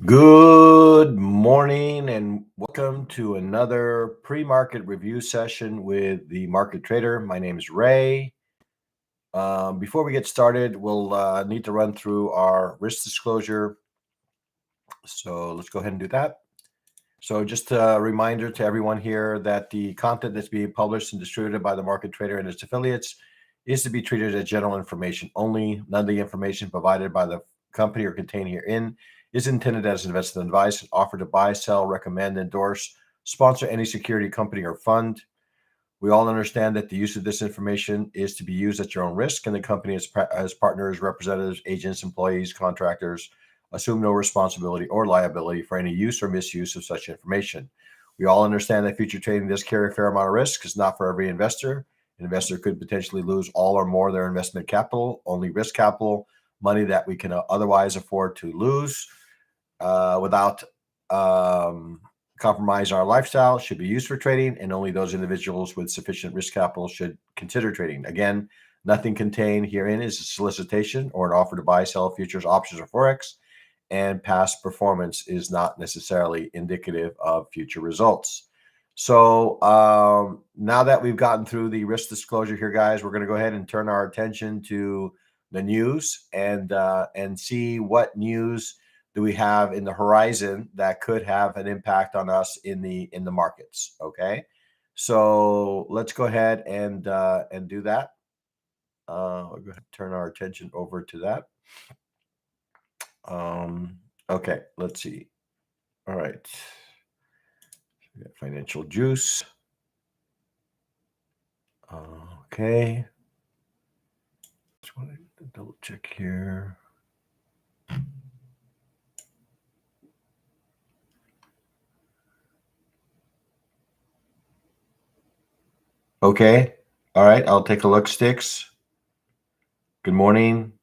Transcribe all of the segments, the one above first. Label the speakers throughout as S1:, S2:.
S1: Good morning and welcome to another pre-market review session with the market trader. My name is Ray. Before we get started, we'll need to run through our risk disclosure. So let's go ahead and do that. So just a reminder to everyone here that the content that's being published and distributed by the market trader and its affiliates is to be treated as general information only. None of the information provided by the company or contained herein is intended as investment advice, offered to buy, sell, recommend, endorse, sponsor any security, company, or fund. We all understand that the use of this information is to be used at your own risk, and the company as partners, representatives, agents, employees, contractors assume no responsibility or liability for any use or misuse of such information. We all understand that future trading does carry a fair amount of risk. It's not for every investor. An investor could potentially lose all or more of their investment capital. Only risk capital, money that we can otherwise afford to lose without compromise our lifestyle, should be used for trading, and only those individuals with sufficient risk capital should consider trading. Again, nothing contained herein is a solicitation or an offer to buy, sell futures, options, or forex, and past performance is not necessarily indicative of future results. So now that we've gotten through the risk disclosure here, guys, we're going to go ahead and turn our attention to the news and see what news do we have in the horizon that could have an impact on us in the markets. Okay, so let's go ahead and do that. We'll go ahead and turn our attention over to that. Okay, let's see. All right, we got financial juice. Okay, just want to double check here. Okay. All right. I'll take a look, Sticks. Good morning.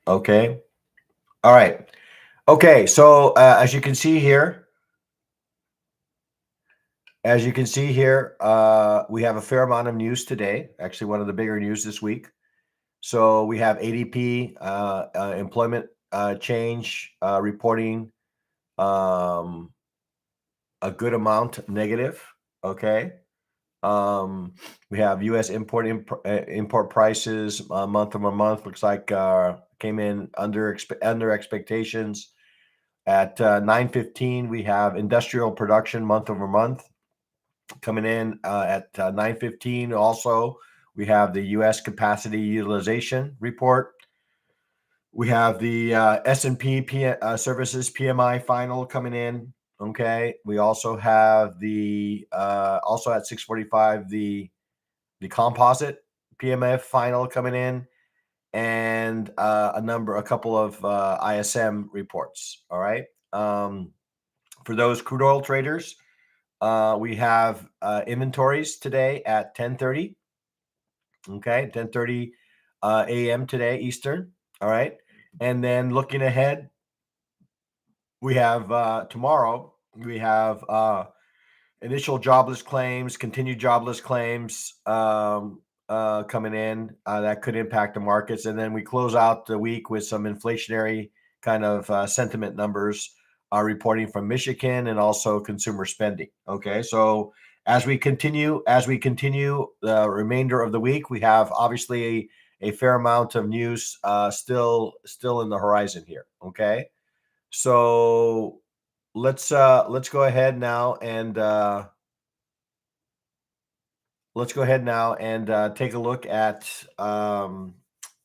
S1: Okay. All right. Okay. So as you can see here, we have a fair amount of news today. Actually, one of the bigger news this week. So we have ADP employment change reporting a good amount negative. Okay. We have U.S. import prices month over month. Looks like came in under expectations. At 9:15, we have industrial production month over month coming in at 9:15. Also, we have the U.S. capacity utilization report. We have the S&P services PMI final coming in. Okay. We also have the also at 6:45 the composite PMF final coming in, and a couple of ISM reports. All right. For those crude oil traders, we have inventories today at 10:30. Okay, 10:30 a.m. today Eastern. All right, and then looking ahead, we have tomorrow. We have initial jobless claims, continued jobless claims coming in that could impact the markets. And then we close out the week with some inflationary kind of sentiment numbers reporting from Michigan and also consumer spending. Okay, so as we continue the remainder of the week, we have obviously a fair amount of news still in the horizon here. Okay, so let's go ahead now and take a look at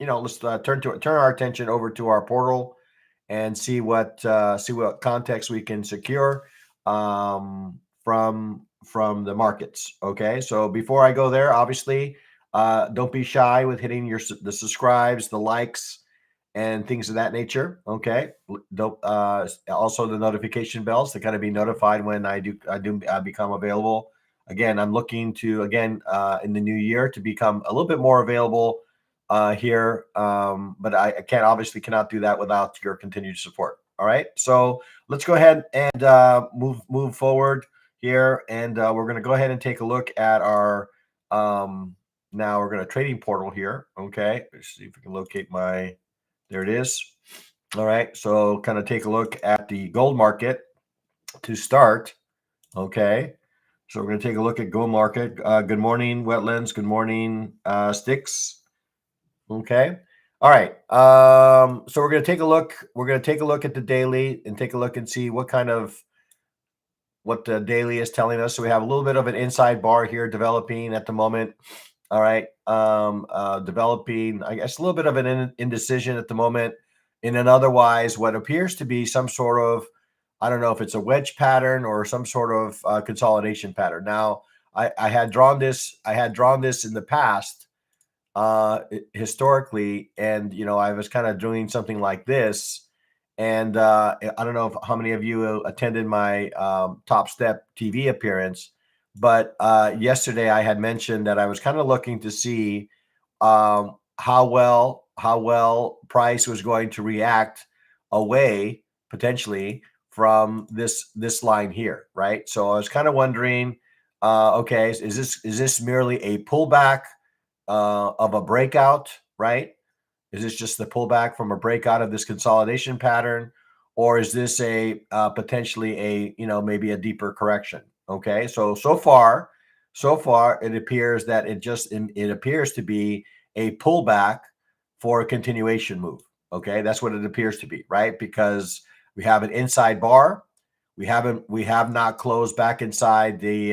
S1: let's turn our attention over to our portal and see what context we can secure from the markets. Okay, so before I go there, obviously don't be shy with hitting the subscribes, the likes, and things of that nature. Okay. Also the notification bells to kind of be notified when I become available. Again, I'm looking to in the new year to become a little bit more available here, but I cannot do that without your continued support. All right. So let's go ahead and move forward here, and we're going to go ahead and take a look at our now we're going to trading portal here. Okay. Let's see if we can locate my. There it is. All right, so kind of take a look at the gold market to start. Okay, so we're going to take a look at gold market. Good morning, wetlands. Good morning, sticks. Okay. All right. So we're going to take a look. We're going to take a look at the daily and take a look and see what the daily is telling us. So we have a little bit of an inside bar here developing at the moment. All right. Developing, I guess, a little bit of an indecision at the moment in an otherwise what appears to be some sort of, I don't know if it's a wedge pattern or some sort of consolidation pattern. Now, I had drawn this. I had drawn this in the past, historically, and I was kind of doing something like this. And I don't know how many of you attended my Top Step TV appearance, but yesterday I had mentioned that I was kind of looking to see how well price was going to react away potentially from this line here, right? So I was kind of wondering, okay, is this merely a pullback of a breakout, right? Is this just the pullback from a breakout of this consolidation pattern, or is this a potentially a maybe a deeper correction? Okay, so far it appears that it appears to be a pullback for a continuation move. Okay, that's what it appears to be, right? Because we have an inside bar, we have not closed back inside the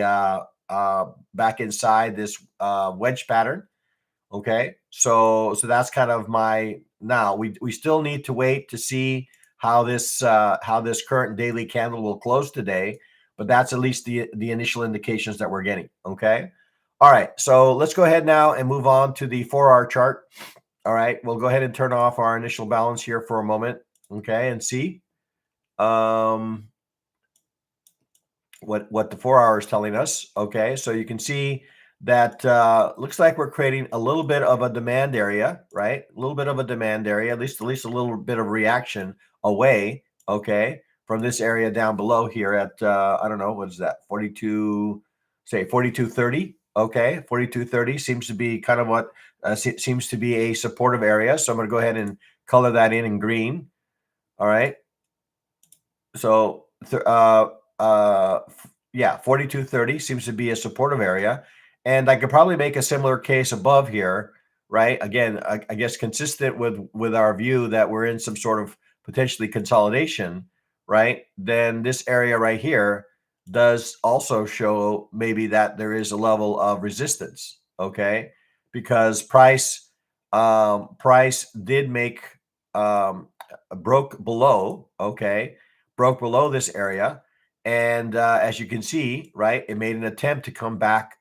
S1: back inside this wedge pattern. Okay, so that's kind of my now. We still need to wait to see how this current daily candle will close today, but that's at least the initial indications that we're getting. Okay, all right. So let's go ahead now and move on to the 4-hour chart. All right, we'll go ahead and turn off our initial balance here for a moment. Okay, and see what the 4 hour is telling us. Okay, so you can see that looks like we're creating a little bit of a demand area, right? A little bit of a demand area, at least a little bit of reaction away, okay, from this area down below here at I don't know, what is that, 42, say 42.30. Okay, 42.30 seems to be kind of what seems to be a supportive area. So I'm going to go ahead and color that in green. All right, so yeah, 42.30 seems to be a supportive area, and I could probably make a similar case above here, right? Again, I guess consistent with our view that we're in some sort of potentially consolidation, right? Then this area right here does also show maybe that there is a level of resistance, okay? Because price did make broke below, okay, broke below this area. And as you can see, right, it made an attempt to come back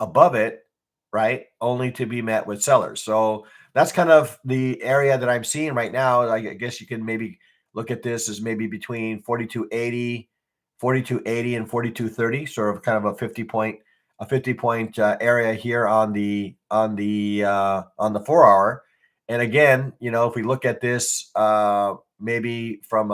S1: above it, right, only to be met with sellers. So that's kind of the area that I'm seeing right now. I guess you can maybe look at this as maybe between 42.80 and 42.30, sort of kind of a 50 point area here on the 4 hour. And again, if we look at this maybe from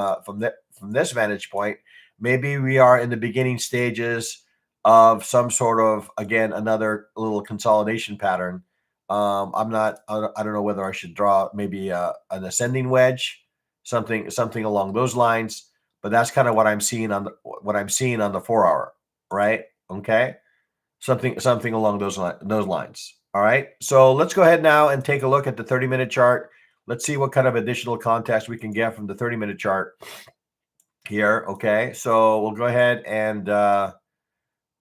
S1: this vantage point, maybe we are in the beginning stages of some sort of, again, another little consolidation pattern. I don't know whether I should draw maybe an ascending wedge, something along those lines, but that's kind of what I'm seeing on the 4 hour, right? Okay, something along those lines. All right, so let's go ahead now and take a look at the 30-minute chart. Let's see what kind of additional context we can get from the 30-minute chart here. Okay, so we'll go ahead and we're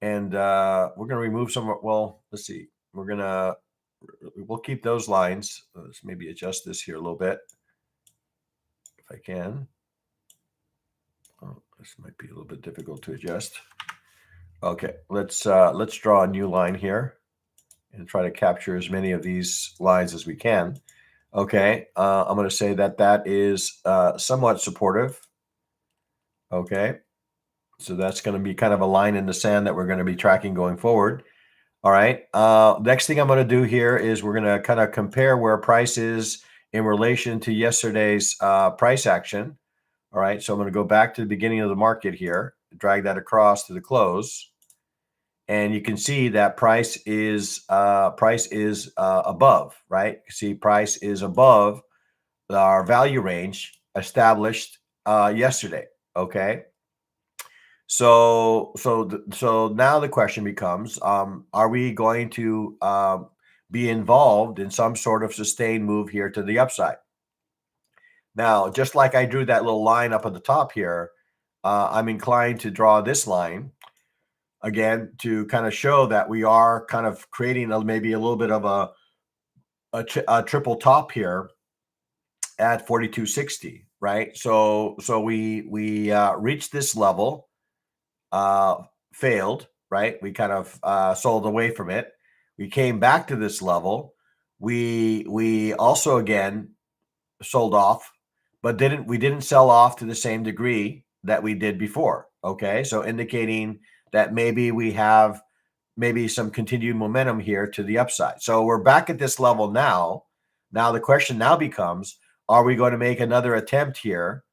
S1: going to remove some. Well, let's see. We'll keep those lines. Let's maybe adjust this here a little bit if I can. Oh, this might be a little bit difficult to adjust. Okay, let's draw a new line here and try to capture as many of these lines as we can. Okay, I'm going to say that is somewhat supportive. Okay, so that's going to be kind of a line in the sand that we're going to be tracking going forward. All right. Next thing I'm going to do here is we're going to kind of compare where price is in relation to yesterday's price action. All right. So I'm going to go back to the beginning of the market here, drag that across to the close, and you can see that price is above. Right. See, price is above our value range established yesterday. Okay. So now the question becomes, are we going to be involved in some sort of sustained move here to the upside? Now, just like I drew that little line up at the top here, I'm inclined to draw this line again to kind of show that we are kind of creating maybe a little bit of a triple top here at 4260, right? So we reached this level, uh, failed, right? We kind of sold away from it. We came back to this level. We also again sold off, but we didn't sell off to the same degree that we did before. Okay, so indicating that maybe we have maybe some continued momentum here to the upside. So we're back at this level now. Now the question now becomes, are we going to make another attempt here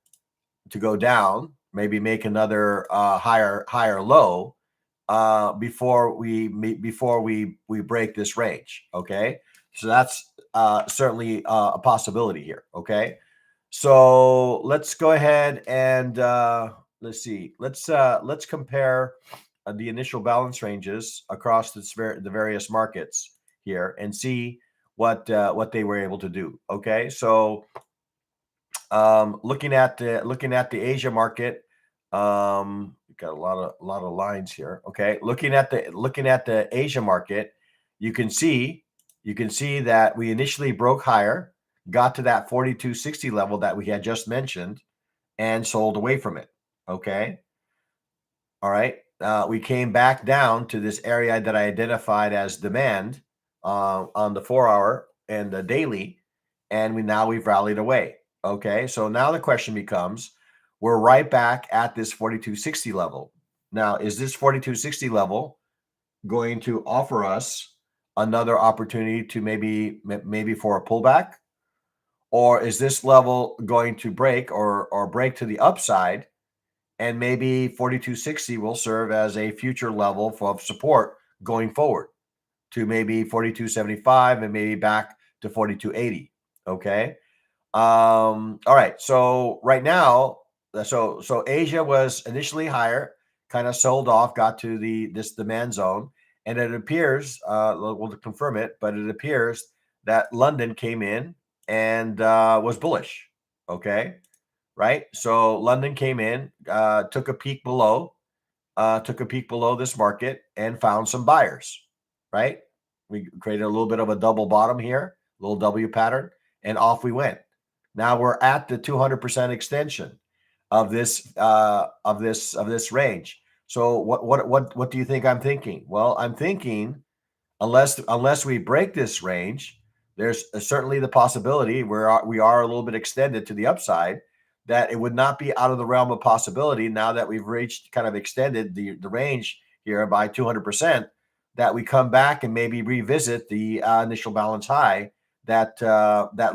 S1: to go down, maybe make another higher low before we break this range? Okay, so that's certainly a possibility here. Okay, so let's go ahead and let's see. Let's compare the initial balance ranges across the various markets here and see what they were able to do. Okay, so looking at the Asia market, we've got a lot of lines here. Okay, looking at the Asia market, you can see that we initially broke higher, got to that 4260 level that we had just mentioned, and sold away from it. Okay, all right. We came back down to this area that I identified as demand on the 4-hour and the daily, and we've rallied away. Okay, so now the question becomes, we're right back at this 4260 level. Now, is this 4260 level going to offer us another opportunity to maybe for a pullback, or is this level going to break or break to the upside? And maybe 4260 will serve as a future level of support going forward to maybe 4275 and maybe back to 4280. Okay. All right. So right now, so Asia was initially higher, kind of sold off, got to this demand zone, and it appears we'll confirm it, but it appears that London came in and was bullish. Okay, right? So London came in, took a peek below this market and found some buyers, right? We created a little bit of a double bottom here, little W pattern, and off we went. Now we're at the 200% extension of this range. So what do you think I'm thinking? Well, I'm thinking unless we break this range, there's certainly the possibility we are a little bit extended to the upside, that it would not be out of the realm of possibility now that we've reached kind of extended the range here by 200%, that we come back and maybe revisit the initial balance high that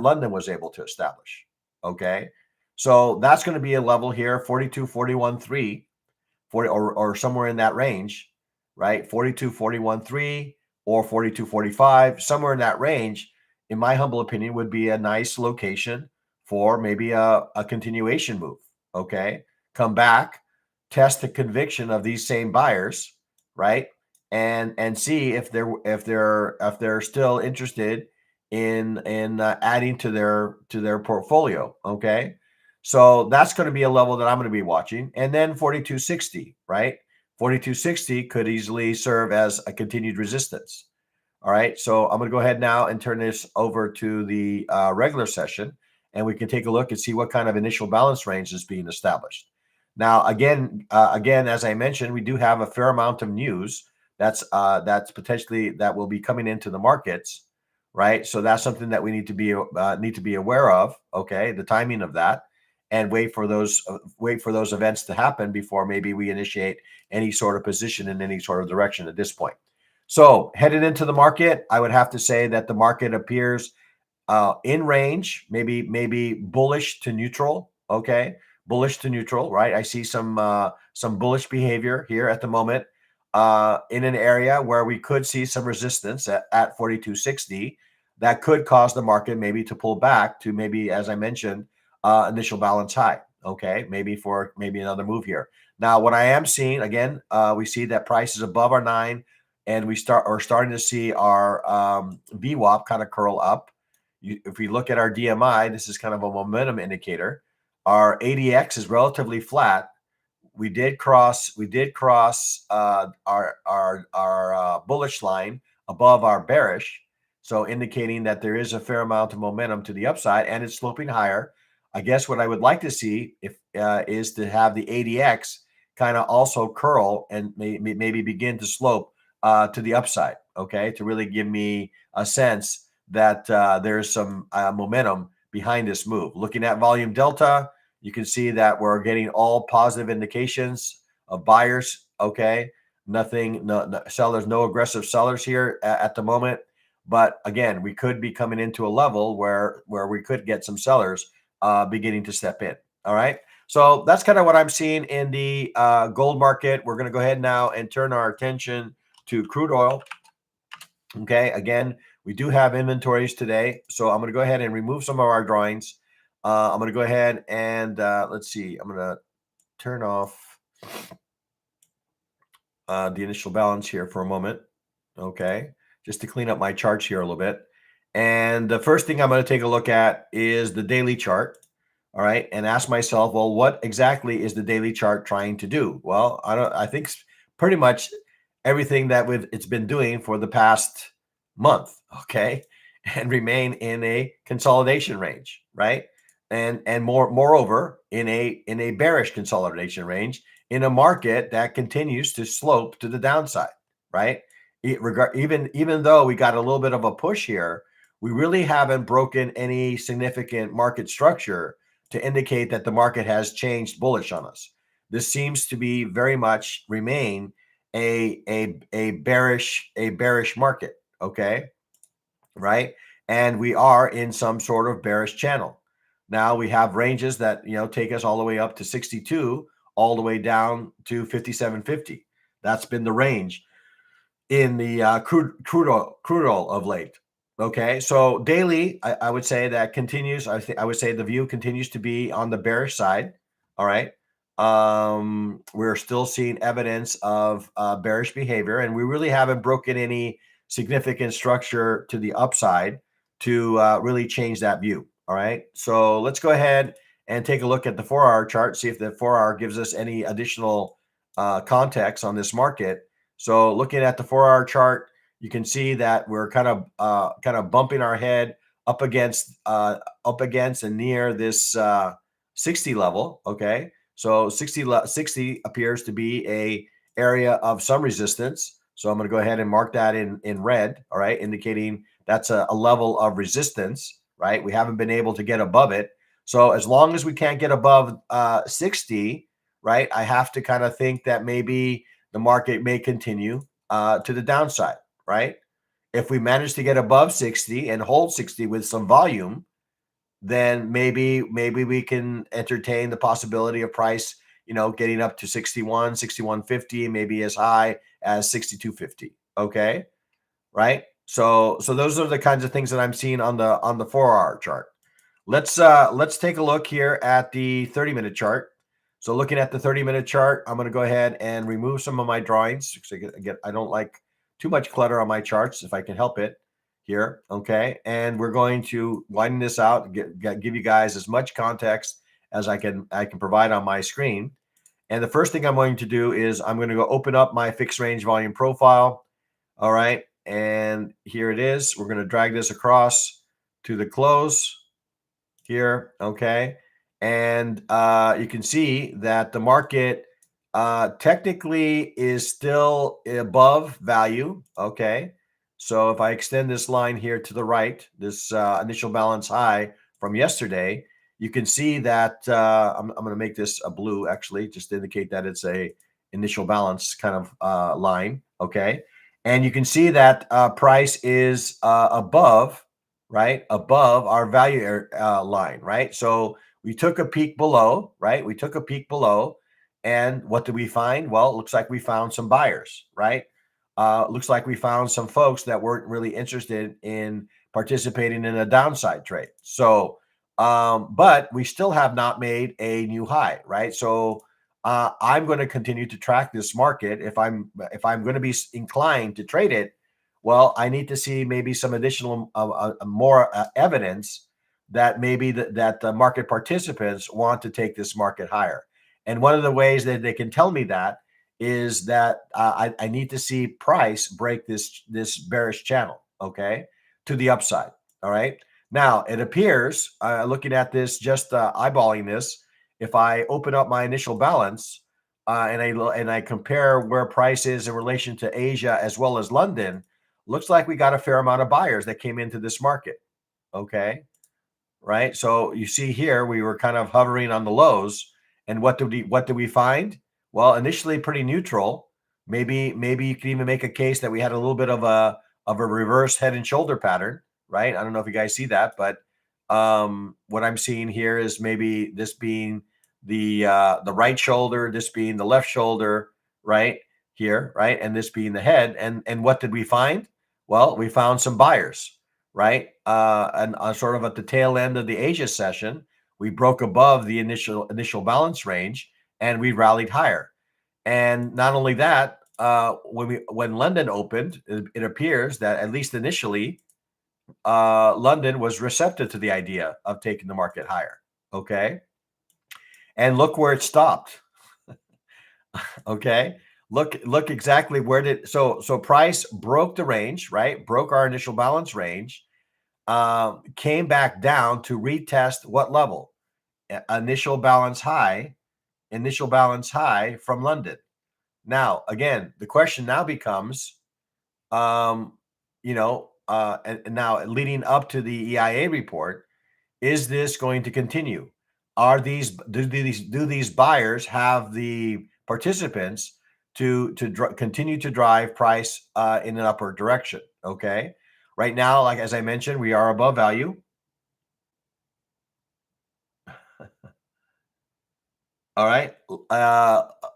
S1: London was able to establish. Okay, so that's going to be a level here, 42.41.3, 40 or somewhere in that range, right? 42.41.3 or 42.45, somewhere in that range, in my humble opinion, would be a nice location for maybe a continuation move. Okay, come back, test the conviction of these same buyers, right? And see if they're still interested in adding to their portfolio. Okay, so that's going to be a level that I'm going to be watching. And then 4260, right? 4260 could easily serve as a continued resistance. All right, so I'm going to go ahead now and turn this over to the regular session, and we can take a look and see what kind of initial balance range is being established. Now, again, as I mentioned, we do have a fair amount of news that's potentially that will be coming into the markets, right? So that's something that we need to be aware of. Okay, the timing of that, and wait for those events to happen before maybe we initiate any sort of position in any sort of direction at this point. So headed into the market, I would have to say that the market appears in range, maybe bullish to neutral. Okay, bullish to neutral, right? I see some bullish behavior here at the moment in an area where we could see some resistance at 4260 that could cause the market maybe to pull back to maybe, as I mentioned, initial balance high. Okay, maybe another move here. Now, what I am seeing again, we see that price is above our 9, and we're starting to see our VWAP kind of curl up. If we look at our DMI, this is kind of a momentum indicator. Our ADX is relatively flat. We did cross our bullish line above our bearish, so indicating that there is a fair amount of momentum to the upside, and it's sloping higher. I guess what I would like to see if is to have the ADX kind of also curl and maybe begin to slope to the upside. Okay, to really give me a sense that there's some momentum behind this move. Looking at volume delta, you can see that we're getting all positive indications of buyers. Okay, nothing, no sellers, no aggressive sellers here at the moment. But again, we could be coming into a level where we could get some sellers beginning to step in. All right. So that's kind of what I'm seeing in the gold market. We're going to go ahead now and turn our attention to crude oil. Okay. Again, we do have inventories today. So I'm going to go ahead and remove some of our drawings. I'm going to go ahead and let's see. I'm going to turn off the initial balance here for a moment. Okay. Just to clean up my charts here a little bit. And the first thing I'm going to take a look at is the daily chart. All right. And ask myself, well, what exactly is the daily chart trying to do? Well, I think pretty much everything that it's been doing for the past month. Okay. And remain in a consolidation range, right? And moreover, in a bearish consolidation range in a market that continues to slope to the downside, right? Even though we got a little bit of a push here, we really haven't broken any significant market structure to indicate that the market has changed bullish on us. This seems to be very much remain a bearish market, okay? Right? And we are in some sort of bearish channel. Now we have ranges that, take us all the way up to 62, all the way down to 57.50. That's been the range in the crude oil of late. Okay, so daily, I would say that continues. I would say the view continues to be on the bearish side. All right, we're still seeing evidence of bearish behavior, and we really haven't broken any significant structure to the upside to really change that view. All right, so let's go ahead and take a look at the 4-hour chart, see if the 4-hour gives us any additional context on this market. So looking at the 4-hour chart, you can see that we're kind of bumping our head up against and near this 60 level. Okay, so 60 appears to be a area of some resistance. So I'm going to go ahead and mark that in red. All right, indicating that's a level of resistance. Right, we haven't been able to get above it. So as long as we can't get above 60, right, I have to kind of think that maybe the market may continue to the downside, right? If we manage to get above 60 and hold 60 with some volume, then maybe we can entertain the possibility of price, getting up to 61, 61.50, maybe as high as 62.50. Okay, right? So those are the kinds of things that I'm seeing on the 4-hour chart. Let's take a look here at the 30-minute chart. So looking at the 30-minute chart, I'm going to go ahead and remove some of my drawings. I don't like too much clutter on my charts if I can help it here. Okay. And we're going to widen this out, give you guys as much context as I can provide on my screen. And the first thing I'm going to do is I'm going to go open up my fixed range volume profile. All right. And here it is. We're going to drag this across to the close here. Okay. And you can see that the market technically is still above value. Okay. So if I extend this line here to the right, this initial balance high from yesterday, you can see that I'm going to make this a blue, actually, just to indicate that it's a initial balance kind of line. Okay. And you can see that price is above, right? Above our value line, right? So we took a peek below, right? We took a peek below. And what did we find? Well, it looks like we found some buyers, right? Looks like we found some folks that weren't really interested in participating in a downside trade. So But we still have not made a new high, right? So I'm going to continue to track this market. If I'm going to be inclined to trade it, well, I need to see maybe some additional more evidence that maybe that the market participants want to take this market higher. And one of the ways that they can tell me that is that I need to see price break this bearish channel, okay, to the upside. All right. Now, it appears, looking at this, just eyeballing this, if I open up my initial balance and I compare where price is in relation to Asia as well as London, looks like we got a fair amount of buyers that came into this market. Okay, right? So you see here, we were kind of hovering on the lows, and what did we find? Well, initially pretty neutral. Maybe you can even make a case that we had a little bit of a reverse head and shoulder pattern, right? I don't know if you guys see that, but what I'm seeing here is maybe this being the right shoulder, this being the left shoulder, right here, right, and this being the head. And what did we find? Well, we found some buyers, right? And sort of at the tail end of the Asia session, we broke above the initial balance range and we rallied higher. And not only that, when London opened, it appears that at least initially, London was receptive to the idea of taking the market higher. Okay, and look where it stopped. Okay, look exactly where did so price broke the range, right? Broke our initial balance range, came back down to retest what level? Initial balance high, from London. Now, again, the question now becomes, um, and now leading up to the EIA report, is this going to continue? Do these buyers have the participants to continue to drive price in an upward direction? Okay, right now, like as I mentioned, we are above value. All right.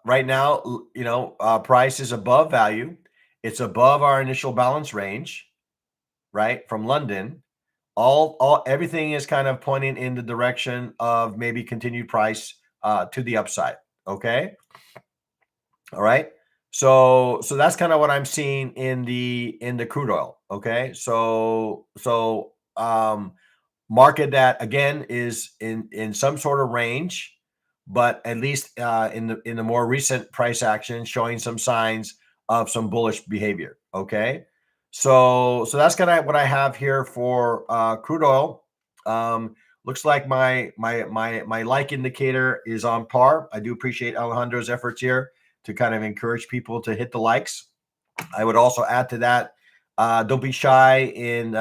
S1: Right now, price is above value. It's above our initial balance range, right, from London. Everything is kind of pointing in the direction of maybe continued price to the upside. Okay. All right. So that's kind of what I'm seeing in the crude oil. Okay. So market that again is in some sort of range, but at least in the more recent price action showing some signs of some bullish behavior. Okay, so that's kind of what I have here for crude oil. Looks like my like indicator is on par. I do appreciate Alejandro's efforts here to kind of encourage people to hit the likes. I would also add to that, don't be shy in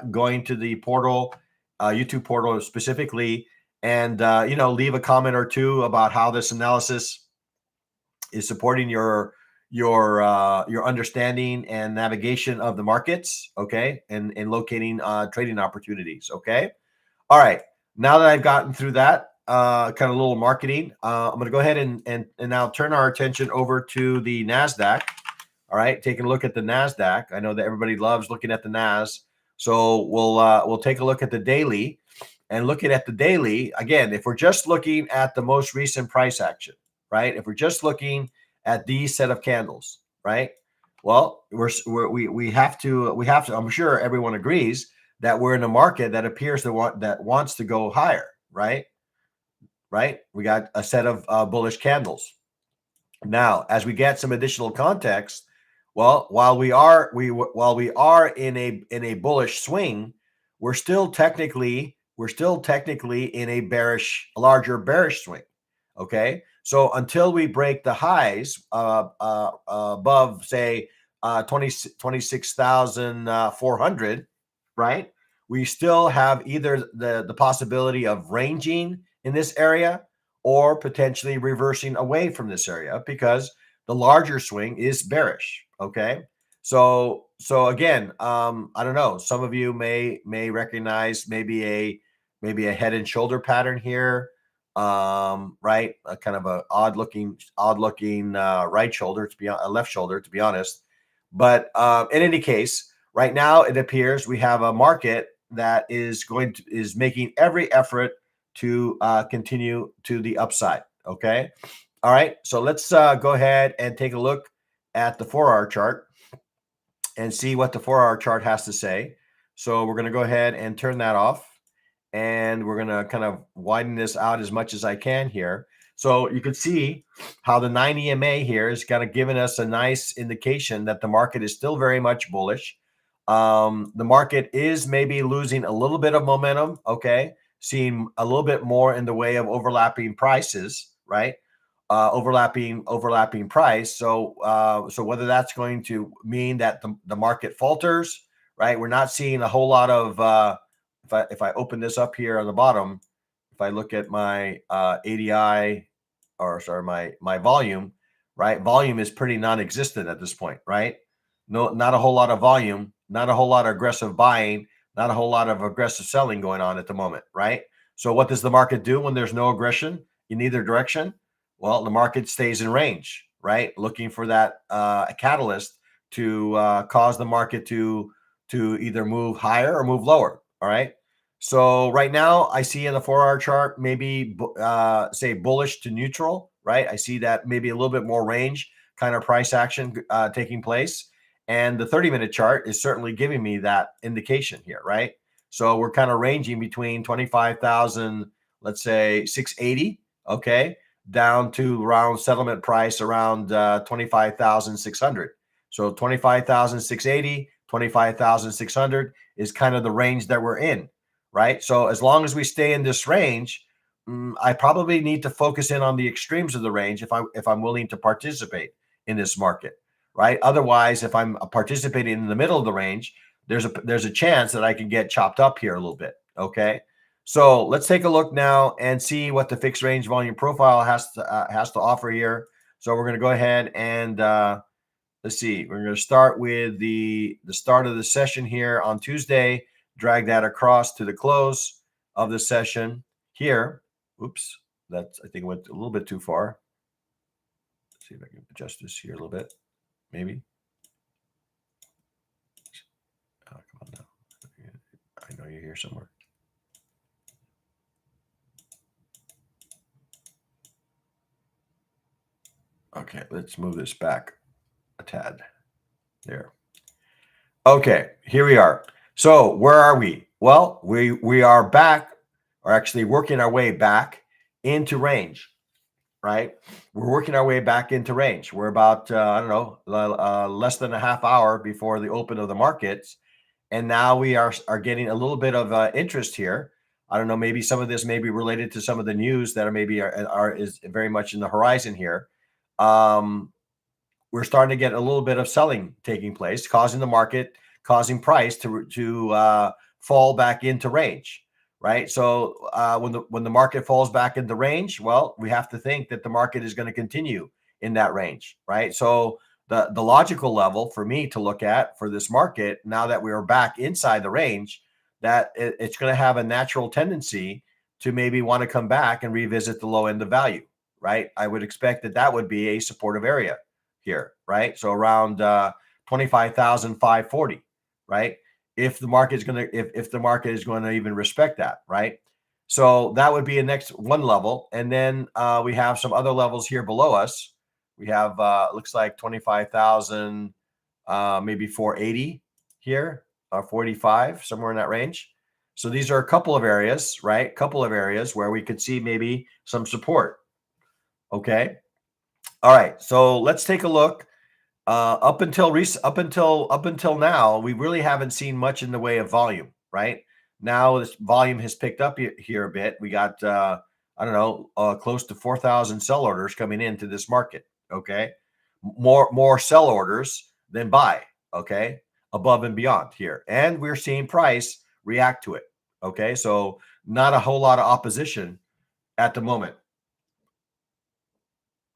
S1: going to the portal, YouTube portal specifically, and leave a comment or two about how this analysis is supporting your understanding and navigation of the markets. Okay, and locating trading opportunities. Okay, all right. Now that I've gotten through that kind of little marketing, I'm going to go ahead and now turn our attention over to the Nasdaq. All right, taking a look at the Nasdaq. I know that everybody loves looking at the Nas, so we'll take a look at the daily. And looking at the daily again, if we're just looking at the most recent price action, right? If we're just looking at these set of candles, right? Well, we have to. I'm sure everyone agrees that we're in a market that appears to wants to go higher, right? Right. We got a set of bullish candles. Now, as we get some additional context, well, while we are in a bullish swing, we're still technically in a larger bearish swing. Okay, so until we break the highs above, say, 26,400, right? We still have either the possibility of ranging in this area or potentially reversing away from this area because the larger swing is bearish. Okay, so again, I don't know. Some of you may recognize maybe a head and shoulder pattern here, right? A kind of a odd looking right shoulder to be a left shoulder, to be honest. But in any case, right now it appears we have a market that is making every effort to continue to the upside. Okay. All right. So let's go ahead and take a look at the 4-hour chart and see what the 4-hour chart has to say. So we're going to go ahead and turn that off, and we're going to kind of widen this out as much as I can here. So you can see how the 9 EMA here is kind of giving us a nice indication that the market is still very much bullish. The market is maybe losing a little bit of momentum, okay? Seeing a little bit more in the way of overlapping prices, right? Overlapping price. So whether that's going to mean that the market falters, right? We're not seeing a whole lot of if I open this up here on the bottom, if I look at my ADI, or sorry, my volume, right? Volume is pretty non-existent at this point, right? No, not a whole lot of volume, not a whole lot of aggressive buying, not a whole lot of aggressive selling going on at the moment, right? So what does the market do when there's no aggression in either direction? Well, the market stays in range, right? Looking for that catalyst to cause the market to either move higher or move lower. All right. So right now, I see in the 4-hour chart maybe say bullish to neutral, right? I see that maybe a little bit more range kind of price action taking place, and the 30-minute chart is certainly giving me that indication here, right? So we're kind of ranging between 25,000, let's say 680, okay, down to around settlement price around 25,600. So 25,680, 25,600 is kind of the range that we're in, right? So as long as we stay in this range, I probably need to focus in on the extremes of the range if I'm willing to participate in this market, right? Otherwise, if I'm participating in the middle of the range, there's a chance that I can get chopped up here a little bit. Okay. So let's take a look now and see what the fixed range volume profile has to offer here. So we're going to go ahead and let's see. We're going to start with the start of the session here on Tuesday. Drag that across to the close of the session here. Oops, that's I think went a little bit too far. Let's see if I can adjust this here a little bit, maybe. Oh, come on now. I know you're here somewhere. Okay, let's move this back a tad. There. Okay, here we are. So where are we? Well, we are back, or actually working our way back into range, right? We're working our way back into range. We're about I don't know, less than a half hour before the open of the markets, and now we are getting a little bit of interest here. I don't know, maybe some of this may be related to some of the news that is very much in the horizon here. We're starting to get a little bit of selling taking place, causing price to fall back into range, right? So when the market falls back into range, well, we have to think that the market is going to continue in that range, right? So the logical level for me to look at for this market, now that we are back inside the range, that it's going to have a natural tendency to maybe want to come back and revisit the low end of value, right? I would expect that would be a supportive area here, right? So around 25,540, right? If the market is going to if the market is going to even respect that, right? So that would be a next one level, and then we have some other levels here below us. We have looks like 25,000, maybe 480 here, 45, somewhere in that range. So these are a couple of areas, right? Couple of areas where we could see maybe some support. Okay. All right. So let's take a look. Up until now, we really haven't seen much in the way of volume, right? Now this volume has picked up here a bit. We got I don't know, close to 4,000 sell orders coming into this market. Okay, more sell orders than buy. Okay, above and beyond here, and we're seeing price react to it. Okay, so not a whole lot of opposition at the moment.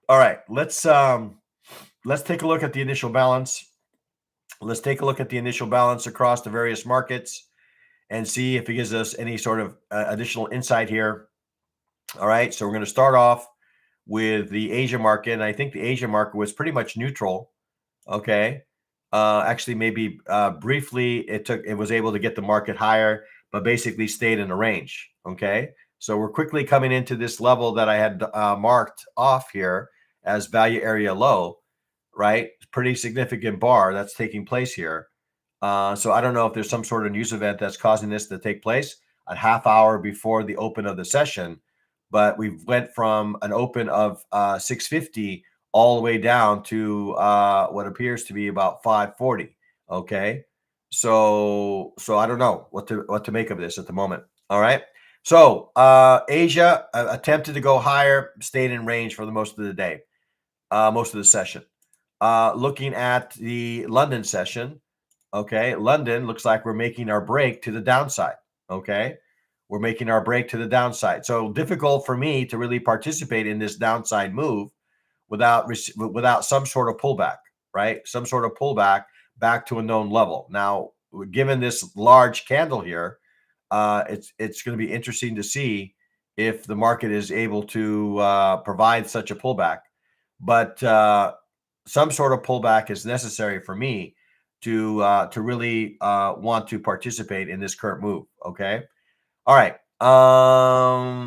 S1: All right, let's take a look at the initial balance. Let's take a look at the initial balance across the various markets and see if it gives us any sort of additional insight here. All right, so we're going to start off with the Asia market, and I think the Asia market was pretty much neutral. Okay, actually, maybe briefly it was able to get the market higher, but basically stayed in a range. Okay, So we're quickly coming into this level that I had marked off here as value area low, right? Pretty significant bar that's taking place here. So I don't know if there's some sort of news event that's causing this to take place a half hour before the open of the session, but we went from an open of 650 all the way down to what appears to be about 540. Okay, so I don't know what to make of this at the moment. All right. So Asia attempted to go higher, stayed in range for the most of the day, most of the session. Looking at the London session, okay, London looks like we're making our break to the downside. Okay, we're making our break to the downside. So difficult for me to really participate in this downside move without some sort of pullback, right? Some sort of pullback back to a known level. Now, given this large candle here, it's going to be interesting to see if the market is able to provide such a pullback. But some sort of pullback is necessary for me to really want to participate in this current move. Okay. All right.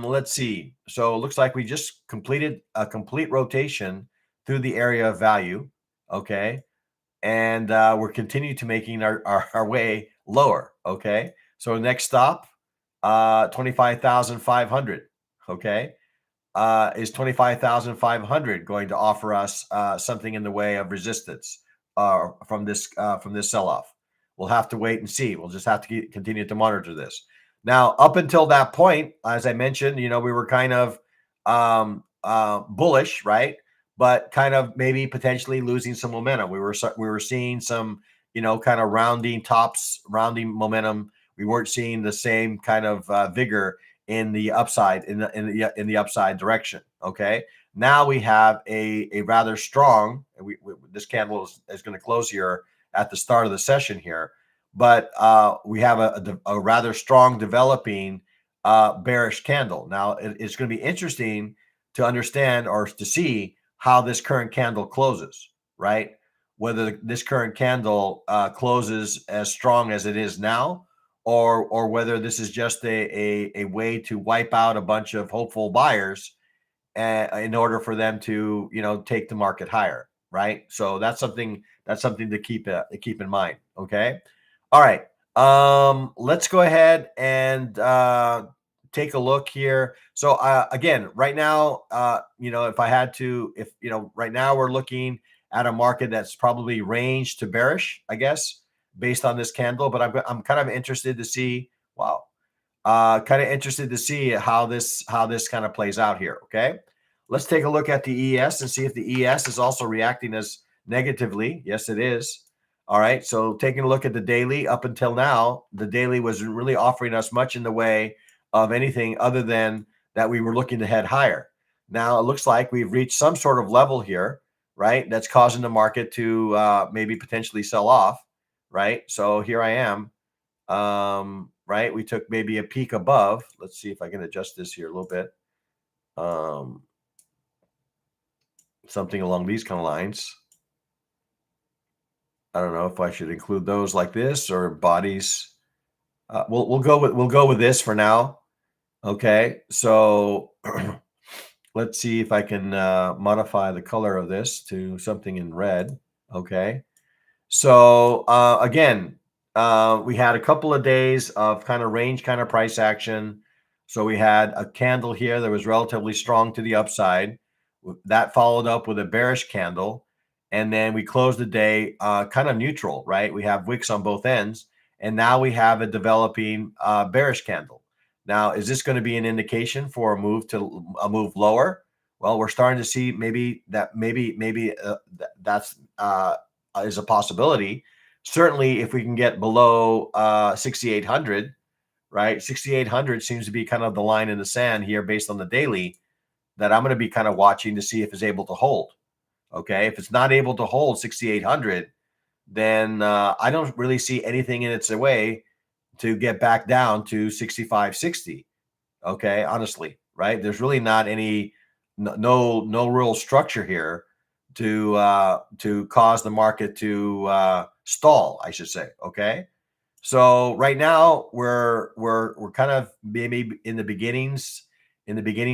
S1: Let's see. So it looks like we just completed a complete rotation through the area of value. Okay. And we're continuing to making our way lower. Okay. So next stop, 25,500. Okay. Is 25,500 going to offer us something in the way of resistance from this sell-off? We'll have to wait and see. We'll just have to continue to monitor this. Now, up until that point, as I mentioned, we were kind of bullish, right? But kind of maybe potentially losing some momentum. We were seeing some, kind of rounding momentum. We weren't seeing the same kind of vigor in the upside in the upside direction. Okay, now we have a rather strong. This candle is going to close here at the start of the session here, but we have a rather strong developing bearish candle. Now it's going to be interesting to understand or to see how this current candle closes, right? Whether this current candle closes as strong as it is now, or whether this is just a way to wipe out a bunch of hopeful buyers in order for them to take the market higher, right? So that's something to keep in mind. Okay, all right. Let's go ahead and take a look here. So again, right now, if I had to, right now we're looking at a market that's probably range to bearish, I guess, based on this candle. But I'm kind of interested to see. Wow, kind of interested to see how this kind of plays out here. Okay, let's take a look at the ES and see if the ES is also reacting as negatively. Yes, it is. All right, so taking a look at the daily, up until now, the daily wasn't really offering us much in the way of anything other than that we were looking to head higher. Now it looks like we've reached some sort of level here, right? That's causing the market to maybe potentially sell off, right? So here I am, right? We took maybe a peak above. Let's see if I can adjust this here a little bit. Something along these kind of lines. I don't know if I should include those like this or bodies. We'll go with this for now. Okay, so let's see if I can modify the color of this to something in red. Okay, so again, we had a couple of days of kind of range, kind of price action. So we had a candle here that was relatively strong to the upside. That followed up with a bearish candle. And then we closed the day kind of neutral, right? We have wicks on both ends. And now we have a developing bearish candle. Now, is this going to be an indication for a move lower? Well, we're starting to see maybe that's is a possibility. Certainly, if we can get below 6,800, right? 6,800 seems to be kind of the line in the sand here based on the daily that I'm going to be kind of watching to see if it's able to hold. Okay, if it's not able to hold 6,800, then I don't really see anything in its way to get back down to 6560. Okay, honestly, right? There's really not any no real structure here to cause the market to stall, I should say. Okay, So right now we're kind of maybe in the beginning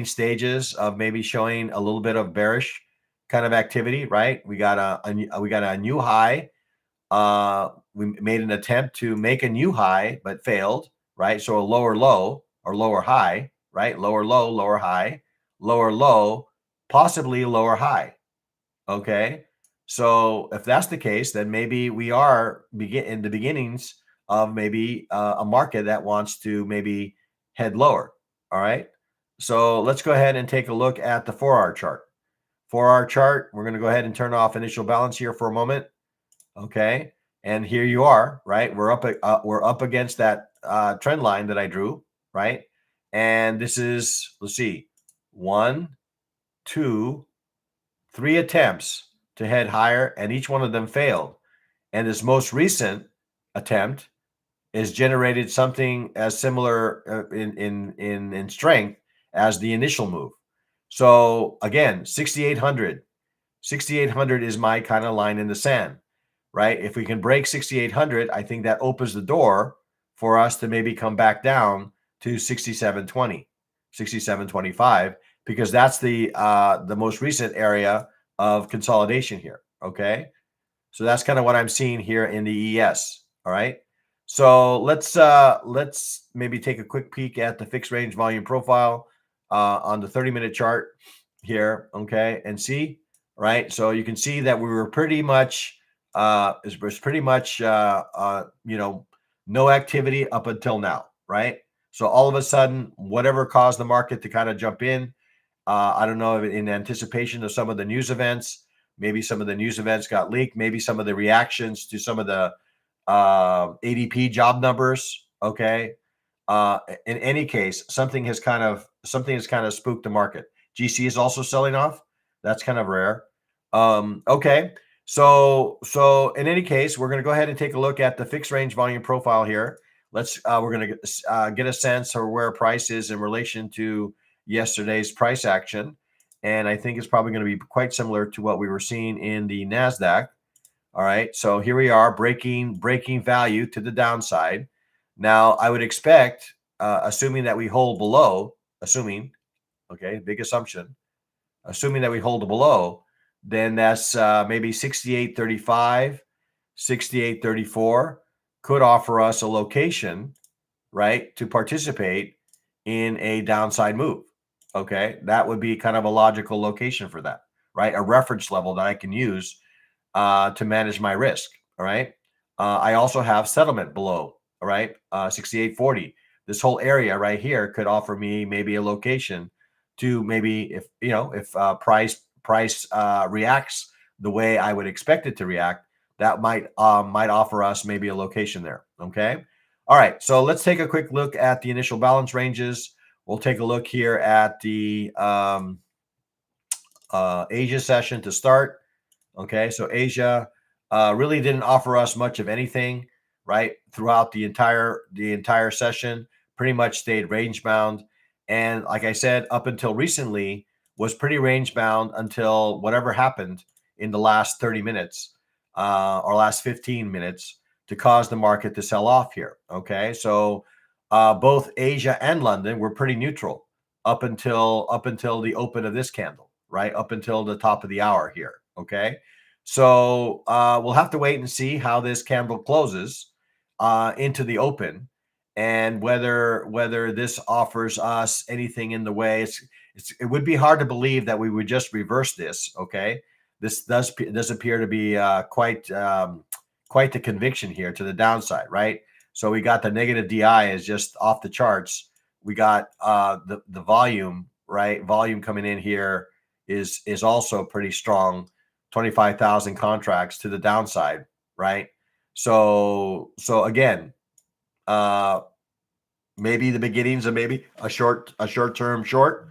S1: stages of maybe showing a little bit of bearish kind of activity, right? We got a new high. We made an attempt to make a new high but failed, right? So a lower low or lower high, right? Lower low, lower high, lower low, possibly lower high. Okay. So if that's the case, then maybe we are begin in the beginnings of maybe a market that wants to maybe head lower. All right. So let's go ahead and take a look at the 4-hour chart. 4-hour chart, we're going to go ahead and turn off initial balance here for a moment. Okay. And here you are, right? We're up against that trend line that I drew, right? And this is, let's see, 1, 2, 3 attempts to head higher, and each one of them failed. And this most recent attempt is generated something as similar in strength as the initial move. So again, 6,800 is my kind of line in the sand, right? If we can break 6,800, I think that opens the door for us to maybe come back down to 6,720, 6,725, because that's the most recent area of consolidation here. Okay. So that's kind of what I'm seeing here in the ES. All right. So let's maybe take a quick peek at the fixed range volume profile on the 30-minute chart here. Okay, and see, right? So you can see that we were pretty much it was pretty much no activity up until now, right? So all of a sudden, whatever caused the market to kind of jump in, I don't know if in anticipation of some of the news events, maybe some of the news events got leaked, maybe some of the reactions to some of the ADP job numbers. Okay. In any case, something has kind of spooked the market. GC is also selling off. That's kind of rare. Okay. So in any case, we're going to go ahead and take a look at the fixed range volume profile here. We're going to get a sense of where price is in relation to yesterday's price action. And I think it's probably going to be quite similar to what we were seeing in the NASDAQ. All right. So here we are breaking value to the downside. Now I would expect, assuming that we hold below, okay, big assumption, assuming that we hold below, then that's maybe 68.35, 68.34 could offer us a location, right, to participate in a downside move. Okay, that would be kind of a logical location for that, right? A reference level that I can use to manage my risk. All right. I also have settlement below. All right. 68.40. This whole area right here could offer me maybe a location to maybe if price reacts the way I would expect it to react, that might offer us maybe a location there. Okay. All right. So let's take a quick look at the initial balance ranges. We'll take a look here at the Asia session to start. Okay, so Asia really didn't offer us much of anything, right? Throughout the entire session, pretty much stayed range bound, and like I said, up until recently, was pretty range bound until whatever happened in the last 30 minutes or last 15 minutes to cause the market to sell off here. Okay, so both Asia and London were pretty neutral up until the open of this candle, right? Up until the top of the hour here. Okay. So we'll have to wait and see how this candle closes into the open, and whether this offers us anything in the way. It would be hard to believe that we would just reverse this. Okay, this does appear to be quite the conviction here to the downside, right? So we got the negative DI is just off the charts. We got the volume, right? Volume coming in here is also pretty strong. 25,000 contracts to the downside, right? So again, maybe the beginnings of maybe a short-term short.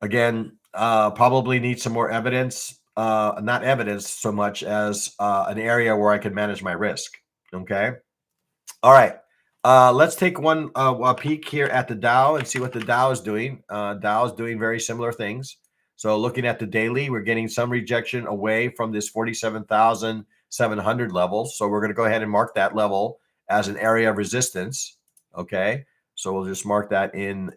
S1: Again, probably need some more evidence, not evidence so much as an area where I can manage my risk. Okay. All right. Let's take a peek here at the Dow and see what the Dow is doing. Dow is doing very similar things. So looking at the daily, we're getting some rejection away from this 47,700 level. So we're going to go ahead and mark that level as an area of resistance. Okay, so we'll just mark that in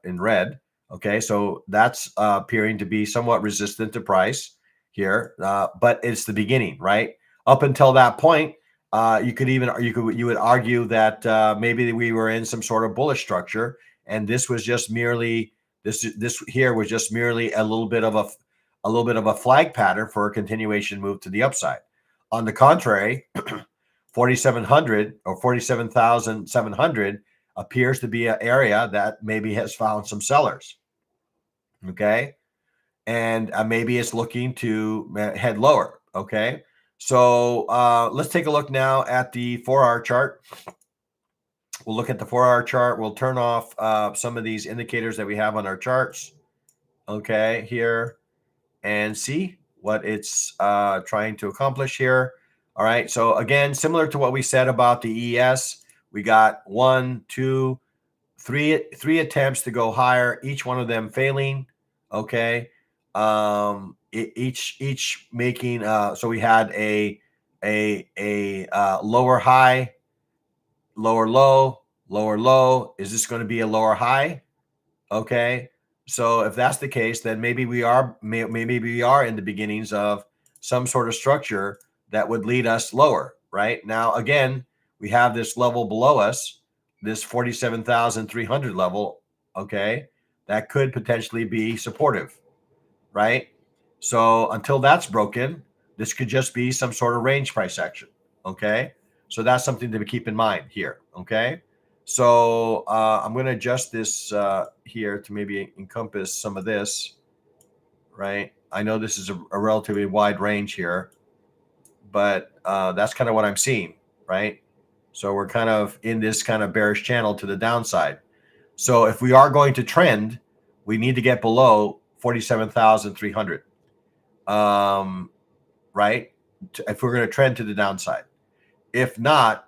S1: red. Okay, so that's appearing to be somewhat resistant to price here, but it's the beginning, right? Up until that point, you would argue that maybe we were in some sort of bullish structure, and this was just merely this here was just merely a little bit of a flag pattern for a continuation move to the upside. On the contrary, 4,700 or 47,700 appears to be an area that maybe has found some sellers. Okay, and maybe it's looking to head lower. Okay, so let's take a look now at the 4-hour chart. We'll look at the 4-hour chart. We'll turn off some of these indicators that we have on our charts. Okay, here, and see what it's trying to accomplish here. All right, so again, similar to what we said about the ES, we got 1, 2, 3 attempts to go higher, each one of them failing. Okay, each making so we had a lower high, lower low, lower low. Is this going to be a lower high? Okay, so if that's the case, then maybe we are in the beginnings of some sort of structure that would lead us lower. Right now, again, we have this level below us, this 47,300 level. Okay, that could potentially be supportive. Right. So until that's broken, this could just be some sort of range price action. Okay, so that's something to keep in mind here. Okay. So I'm going to adjust this here to maybe encompass some of this, right? I know this is a relatively wide range here, but that's kind of what I'm seeing, right? So we're kind of in this kind of bearish channel to the downside. So if we are going to trend, we need to get below 47,300, right? If we're going to trend to the downside. If not,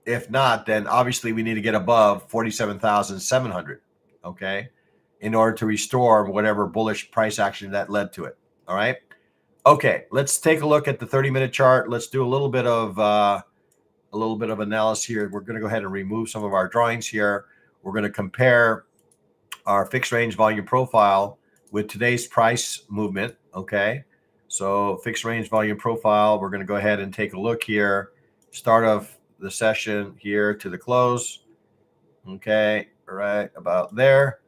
S1: then obviously we need to get above 47,700, okay, in order to restore whatever bullish price action that led to it. All right. Okay, let's take a look at the 30-minute chart. Let's do a little bit of analysis here. We're going to go ahead and remove some of our drawings here. We're going to compare our fixed range volume profile with today's price movement. Okay, so fixed range volume profile. We're going to go ahead and take a look here. Start of the session here to the close. Okay, right about there.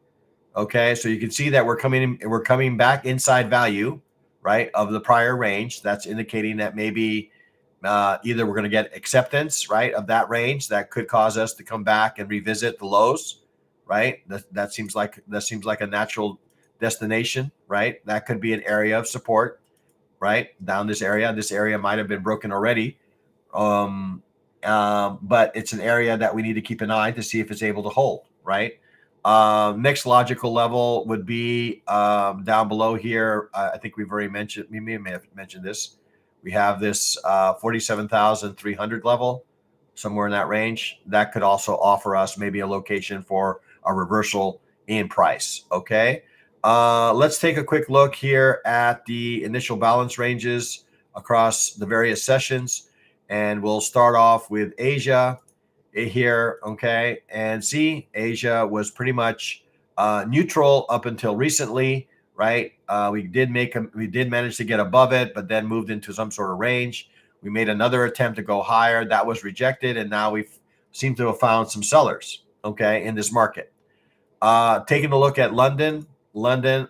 S1: Okay, so you can see that we're coming back inside value, right, of the prior range. That's indicating that maybe either we're going to get acceptance, right, of that range that could cause us to come back and revisit the lows, right? That seems like a natural destination, right? That could be an area of support, right, down this area. This area might have been broken already. But it's an area that we need to keep an eye to see if it's able to hold, right? Next logical level would be down below here. I think we've already mentioned, we may have mentioned this. We have this 47,300 level, somewhere in that range. That could also offer us maybe a location for a reversal in price, okay? Let's take a quick look here at the initial balance ranges across the various sessions. And we'll start off with Asia here, okay? And see, Asia was pretty much neutral up until recently, right? We did manage to get above it, but then moved into some sort of range. We made another attempt to go higher. That was rejected, and now we seem to have found some sellers, okay, in this market. Taking a look at London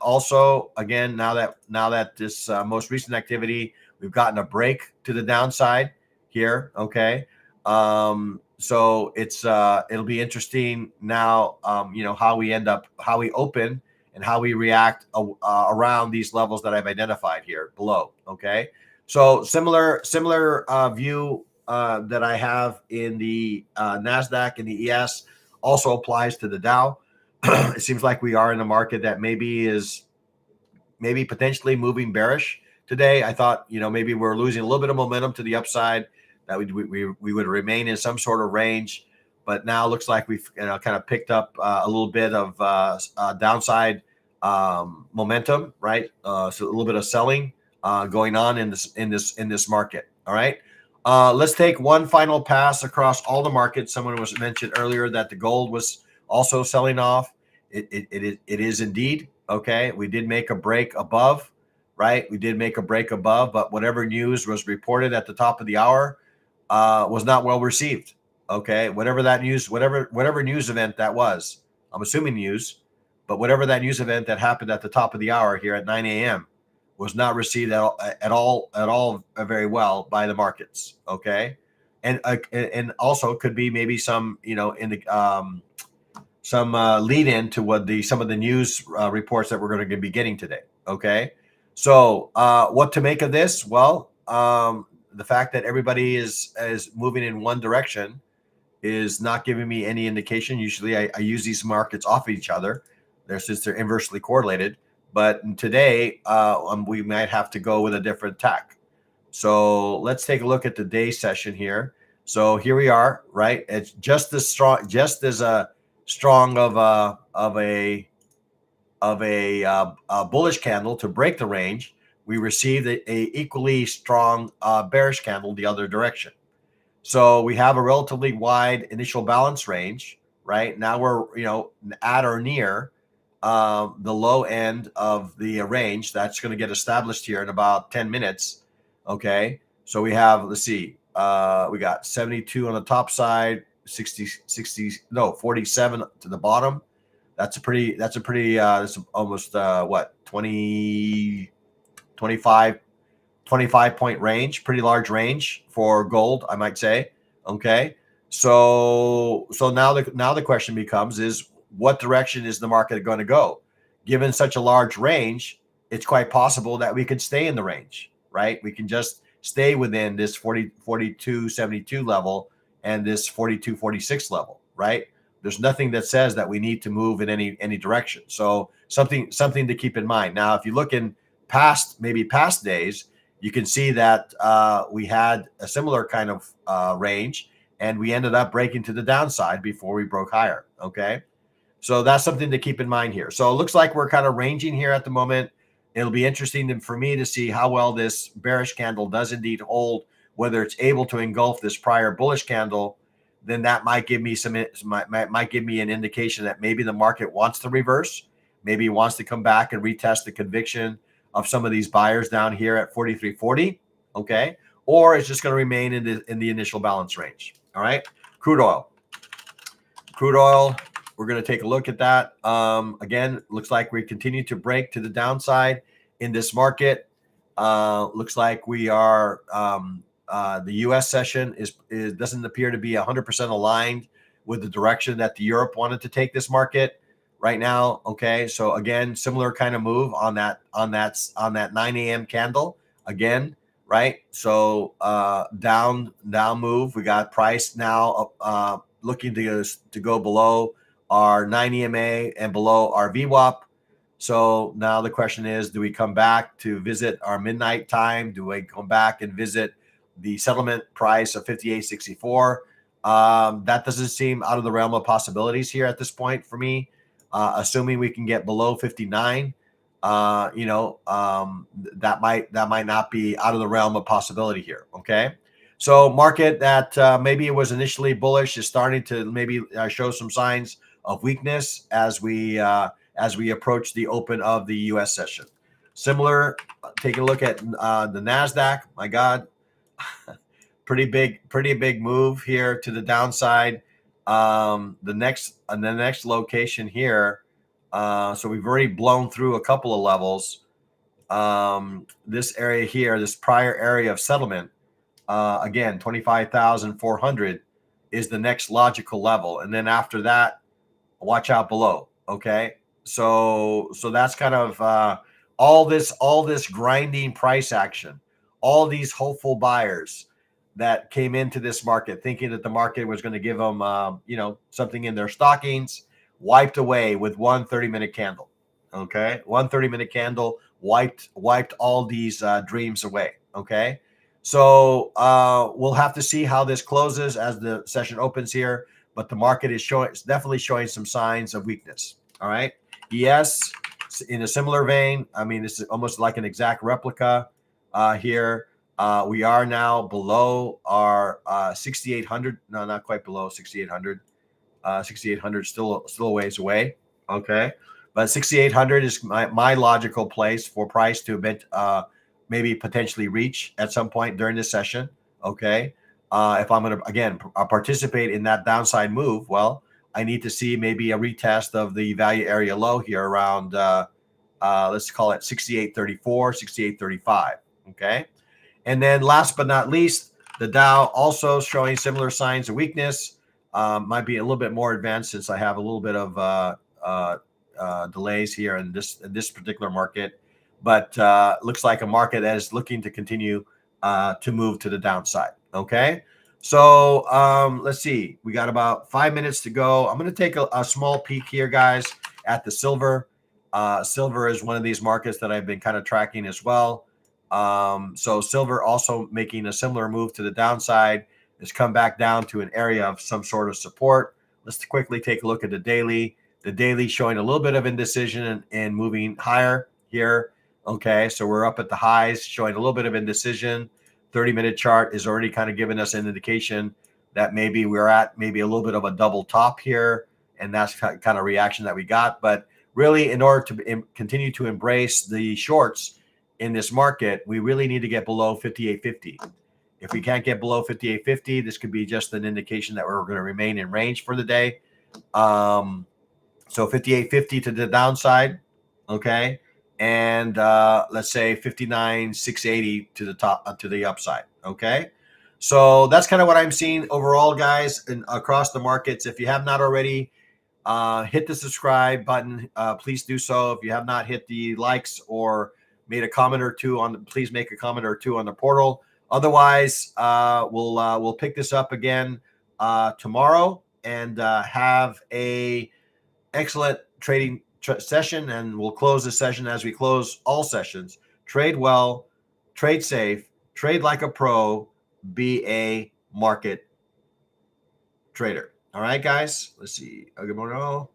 S1: also, again, now that this most recent activity, we've gotten a break to the downside here, okay? So it'll be interesting now, how we open and how we react around these levels that I've identified here below, okay? So similar view that I have in the NASDAQ and the ES also applies to the Dow. It seems like we are in a market that maybe potentially moving bearish today. I thought, maybe we're losing a little bit of momentum to the upside, that we would remain in some sort of range, but now it looks like we've kind of picked up a little bit of downside momentum, right? So a little bit of selling going on in this market. All right. Let's take one final pass across all the markets. Someone was mentioned earlier that the gold was also selling off. It is indeed. Okay. We did make a break above, right? We did make a break above, but whatever news was reported at the top of the hour was not well received. Okay. Whatever that news, whatever news event that was, I'm assuming news, but whatever that news event that happened at the top of the hour here at 9 a.m. was not received at all very well by the markets. Okay, and also could be maybe some in the some lead in to what the some of the news reports that we're going to be getting today. Okay, so what to make of this? Well, the fact that everybody is moving in one direction is not giving me any indication. Usually, I use these markets off of each other, since they're inversely correlated. But today, we might have to go with a different tack. So let's take a look at the day session here. So here we are, right? It's just as strong, just as strong of a bullish candle to break the range. We received a equally strong bearish candle the other direction. So we have a relatively wide initial balance range, right? Now we're, at or near the low end of the range. That's going to get established here in about 10 minutes. Okay. So we have, let's see, we got 72 on the top side, 47 to the bottom. That's almost, what, 25 point range, pretty large range for gold, I might say. Okay. So now the question becomes is what direction is the market going to go? Given such a large range, it's quite possible that we could stay in the range, right? We can just stay within this 42.72 level and this 42.46 level, right? There's nothing that says that we need to move in any direction. So something to keep in mind. Now, if you look in past days, you can see that we had a similar kind of range, and we ended up breaking to the downside before we broke higher. Okay. So that's something to keep in mind here. So it looks like we're kind of ranging here at the moment. It'll be interesting for me to see how well this bearish candle does indeed hold, whether it's able to engulf this prior bullish candle. Then that might give me might give me an indication that maybe the market wants to reverse, maybe wants to come back and retest the conviction of some of these buyers down here at 43.40. Okay, or it's just going to remain in the initial balance range. All right, crude oil. We're going to take a look at that. Again, looks like we continue to break to the downside in this market. Looks like we are the U.S. session is doesn't appear to be 100% aligned with the direction that the Europe wanted to take this market right now. Okay, so again, similar kind of move on that 9 a.m. candle again, right? So down move. We got price now looking to go below our 9 EMA and below our VWAP. So now the question is, do we come back to visit our midnight time? Do we come back and visit the settlement price of 58.64? That doesn't seem out of the realm of possibilities here at this point for me. Assuming we can get below 59, that might not be out of the realm of possibility here. Okay. So market that maybe it was initially bullish is starting to maybe show some signs of weakness as we approach the open of the U.S. session. Similar, taking a look at the NASDAQ. My God, pretty big move here to the downside. The next location here. So we've already blown through a couple of levels. This area here, this prior area of settlement, again, 25,400 is the next logical level. And then after that, watch out below. Okay. So that's kind of all this grinding price action, all these hopeful buyers that came into this market thinking that the market was going to give them, something in their stockings, wiped away with one 30-minute candle. Okay. One 30-minute candle wiped all these dreams away. Okay. So we'll have to see how this closes as the session opens here, but the market is definitely showing some signs of weakness. All right. Yes. In a similar vein, I mean, this is almost like an exact replica here. We are now below our 6,800. No, not quite below 6,800. 6,800 still a ways away. Okay, but 6,800 is my logical place for price to maybe potentially reach at some point during this session. Okay, if I'm going to again participate in that downside move, well, I need to see maybe a retest of the value area low here around let's call it 68.34, 68.35. Okay. And then last but not least, the Dow also showing similar signs of weakness. Might be a little bit more advanced since I have a little bit of delays here in this particular market, but looks like a market that is looking to continue to move to the downside. Okay, so let's see. We got about 5 minutes to go. I'm going to take a small peek here, guys, at the silver. Silver is one of these markets that I've been kind of tracking as well. So silver also making a similar move to the downside has come back down to an area of some sort of support. Let's quickly take a look at the daily. The daily showing a little bit of indecision and moving higher here. Okay, so we're up at the highs, showing a little bit of indecision. 30-minute chart is already kind of giving us an indication that maybe we're at maybe a little bit of a double top here, and that's kind of reaction that we got. But really, in order to continue to embrace the shorts in this market, we really need to get below 58.50. If we can't get below 58.50, this could be just an indication that we're going to remain in range for the day. So 58.50 to the downside, okay, and let's say 59.680 to the top to the upside, okay. So that's kind of what I'm seeing overall, guys, and across the markets. If you have not already, hit the subscribe button. Please do so. If you have not hit the likes or made a comment or two please make a comment or two on the portal. Otherwise, we'll pick this up again tomorrow and have a excellent trading session. And we'll close the session as we close all sessions. Trade well, trade safe, trade like a pro, be a market trader. All right, guys. Let's see. Good morning.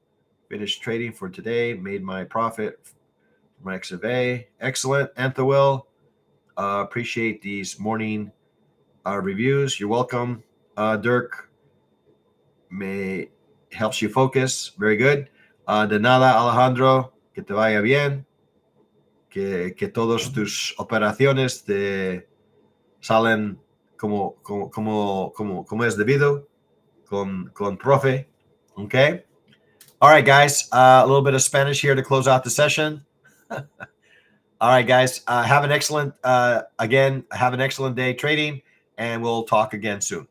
S1: Finished trading for today. Made my profit from X of A. Excellent. Anthowil. Appreciate these morning reviews. You're welcome. Dirk helps you focus. Very good. De nada, Alejandro. Que te vaya bien. Que todas tus operaciones te salen como es debido con profe. Okay. All right, guys. A little bit of Spanish here to close out the session. All right, guys. Have an excellent have an excellent day trading, and we'll talk again soon.